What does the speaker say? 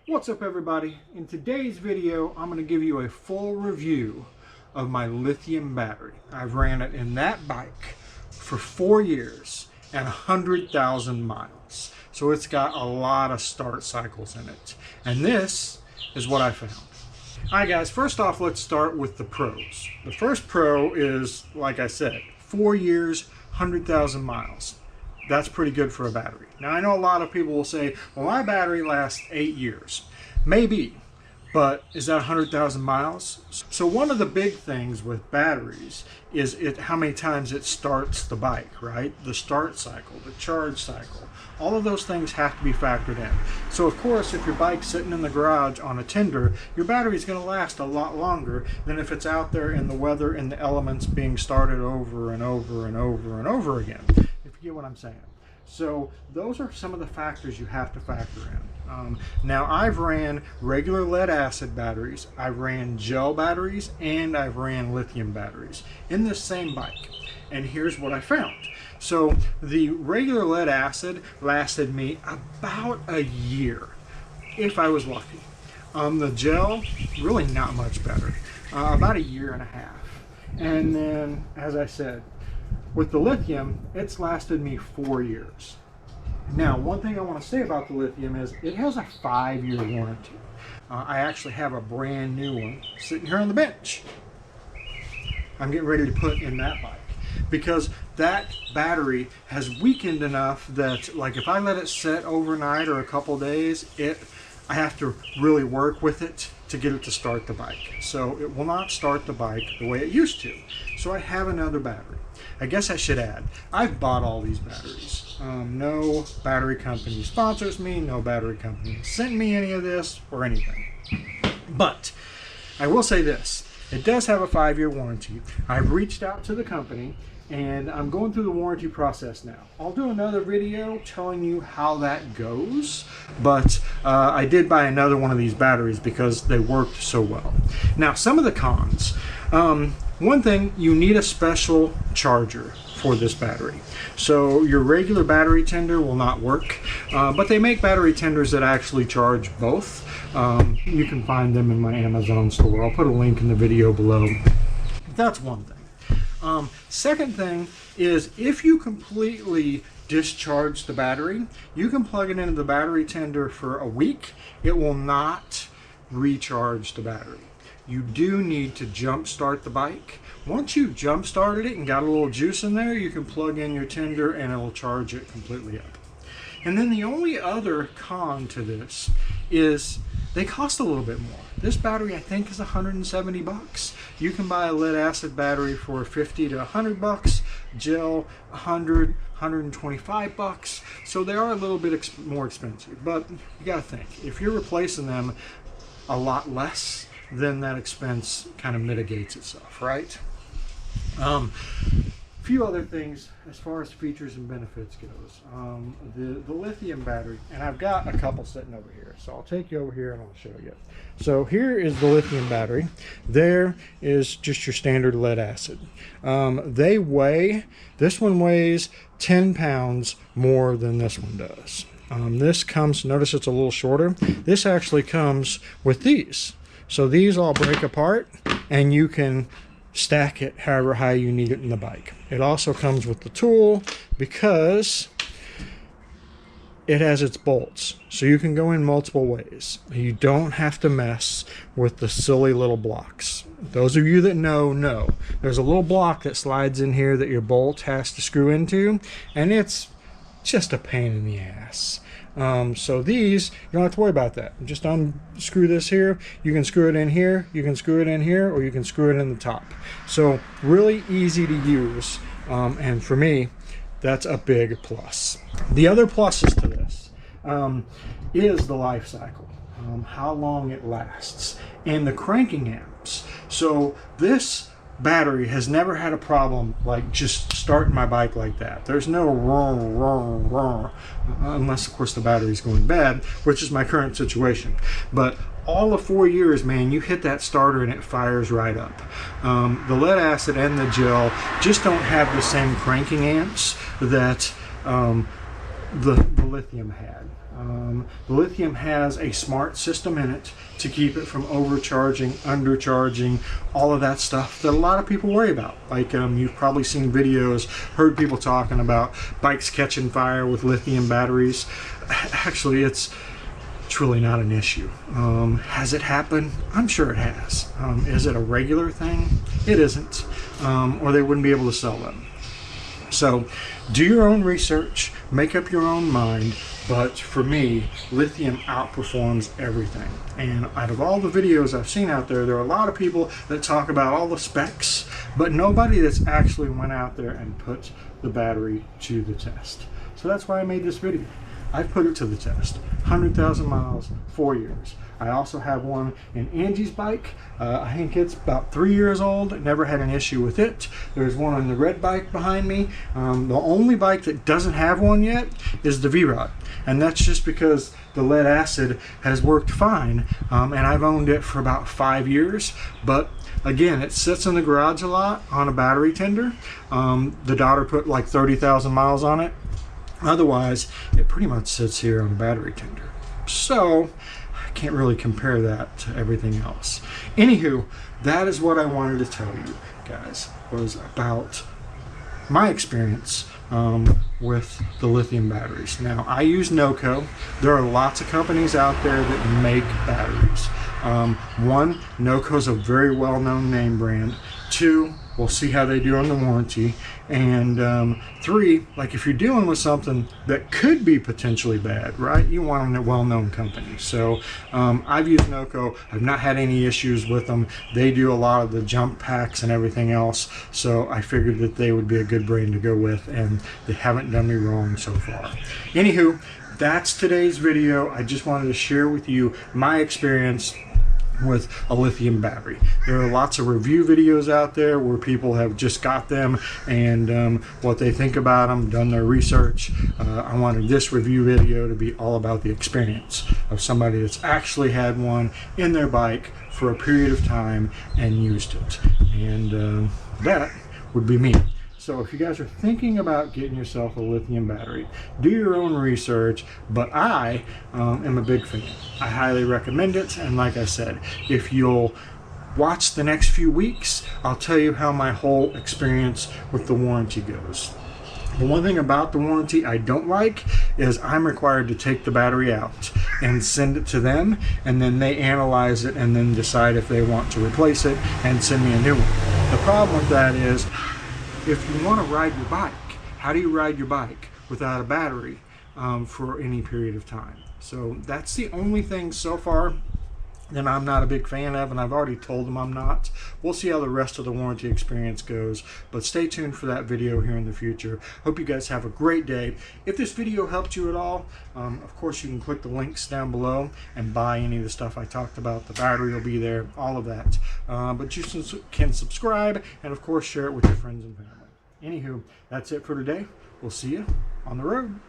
What's up everybody? In today's video I'm going to give you a full review of my lithium battery. I've ran it in that bike for 4 years and 100,000 miles. So it's got a lot of start cycles in it. And this is what I found. Alright guys, first off let's start with the pros. The first pro is, like I said, 4 years, 100,000 miles. That's pretty good for a battery. Now I know a lot of people will say, well, my battery lasts 8 years. Maybe, but is that 100,000 miles? So one of the big things with batteries is how many times it starts the bike, right? The start cycle, the charge cycle. All of those things have to be factored in. So of course, if your bike's sitting in the garage on a tender, your battery is going to last a lot longer than if it's out there in the weather and the elements being started over and over and over and over again. Get what I'm saying. So those are some of the factors you have to factor in. Now I've ran regular lead acid batteries, I've ran gel batteries, and I've ran lithium batteries in this same bike. And here's what I found. So the regular lead acid lasted me about a year, if I was lucky. The gel, really not much better, about a year and a half. And then, as I said, with the lithium, it's lasted me 4 years. Now, one thing I want to say about the lithium is it has a 5-year warranty. I actually have a brand new one sitting here on the bench. I'm getting ready to put in that bike because that battery has weakened enough that, like, if I let it sit overnight or a couple days, I have to really work with it to get it to start the bike. So it will not start the bike the way it used to. So I have another battery. I guess I should add, I've bought all these batteries. No battery company sponsors me, no battery company sent me any of this or anything. But I will say this, it does have a 5-year warranty. I've reached out to the company and I'm going through the warranty process now. I'll do another video telling you how that goes, but I did buy another one of these batteries because they worked so well. Now, some of the cons. One thing, you need a special charger for this battery. So your regular battery tender will not work, but they make battery tenders that actually charge both. You can find them in my Amazon store. I'll put a link in the video below. That's one thing. Second thing is, if you completely discharge the battery, you can plug it into the battery tender for a week. It will not recharge the battery. You do need to jump start the bike. Once you've jump started it and got a little juice in there, you can plug in your tender and it'll charge it completely up. And then the only other con to this is they cost a little bit more. This battery I think is 170 bucks. You can buy a lead acid battery for 50 to 100 bucks, gel 100, 125 bucks. So they are a little bit more expensive, but you gotta think, if you're replacing them a lot less, then that expense kind of mitigates itself, right? A few other things as far as features and benefits goes. The lithium battery, and I've got a couple sitting over here, so I'll take you over here and I'll show you. So here is the lithium battery. There is just your standard lead acid. This one weighs 10 pounds more than this one does. This comes, notice it's a little shorter. This actually comes with these. So these all break apart and you can stack it however high you need it in the bike. It also comes with the tool because it has its bolts. So you can go in multiple ways. You don't have to mess with the silly little blocks. Those of you that know, there's a little block that slides in here that your bolt has to screw into, and it's just a pain in the ass. So these, you don't have to worry about that. Just unscrew this here. You can screw it in here, you can screw it in here, or you can screw it in the top. So really easy to use, and for me, that's a big plus. The other pluses to this is the life cycle, how long it lasts, and the cranking amps. So this battery has never had a problem like just starting my bike like that. There's no roar, unless of course the battery's going bad, which is my current situation. But all of 4 years, man, you hit that starter and it fires right up. The lead acid and the gel just don't have the same cranking amps that the Lithium had. The Lithium has a smart system in it to keep it from overcharging, undercharging, all of that stuff that a lot of people worry about. Like you've probably seen videos, heard people talking about bikes catching fire with lithium batteries. Actually, it's really not an issue. Has it happened? I'm sure it has. Is it a regular thing? It isn't, or they wouldn't be able to sell them. So do your own research, make up your own mind, but for me, lithium outperforms everything. And out of all the videos I've seen out there, there are a lot of people that talk about all the specs, but nobody that's actually went out there and put the battery to the test. So that's why I made this video. I've put it to the test. 100,000 miles, 4 years. I also have one in Angie's bike. I think it's about 3 years old. Never had an issue with it. There's one on the red bike behind me. The only bike that doesn't have one yet is the V-Rod. And that's just because the lead acid has worked fine. And I've owned it for about 5 years. But again, it sits in the garage a lot on a battery tender. The daughter put like 30,000 miles on it. Otherwise, it pretty much sits here on a battery tender. So I can't really compare that to everything else. Anywho, that is what I wanted to tell you guys, was about my experience with the lithium batteries. Now, I use NOCO. There are lots of companies out there that make batteries. One, NOCO is a very well-known name brand. Two, we'll see how they do on the warranty. And three, like if you're dealing with something that could be potentially bad, right? You want a well-known company. So I've used NOCO. I've not had any issues with them. They do a lot of the jump packs and everything else. So I figured that they would be a good brand to go with, and they haven't done me wrong so far. Anywho, that's today's video. I just wanted to share with you my experience with a lithium battery. There are lots of review videos out there where people have just got them and what they think about them, done their research. I wanted this review video to be all about the experience of somebody that's actually had one in their bike for a period of time and used it. And that would be me. So if you guys are thinking about getting yourself a lithium battery, do your own research, but I am a big fan. I highly recommend it, and like I said, if you'll watch the next few weeks, I'll tell you how my whole experience with the warranty goes. The one thing about the warranty I don't like is I'm required to take the battery out and send it to them, and then they analyze it and then decide if they want to replace it and send me a new one. The problem with that is, if you want to ride your bike, how do you ride your bike without a battery for any period of time? So that's the only thing so far that I'm not a big fan of, and I've already told them I'm not. We'll see how the rest of the warranty experience goes, but stay tuned for that video here in the future. Hope you guys have a great day. If this video helped you at all, of course you can click the links down below and buy any of the stuff I talked about. The battery will be there, all of that. But you can subscribe and of course share it with your friends and family. Anywho, that's it for today. We'll see you on the road.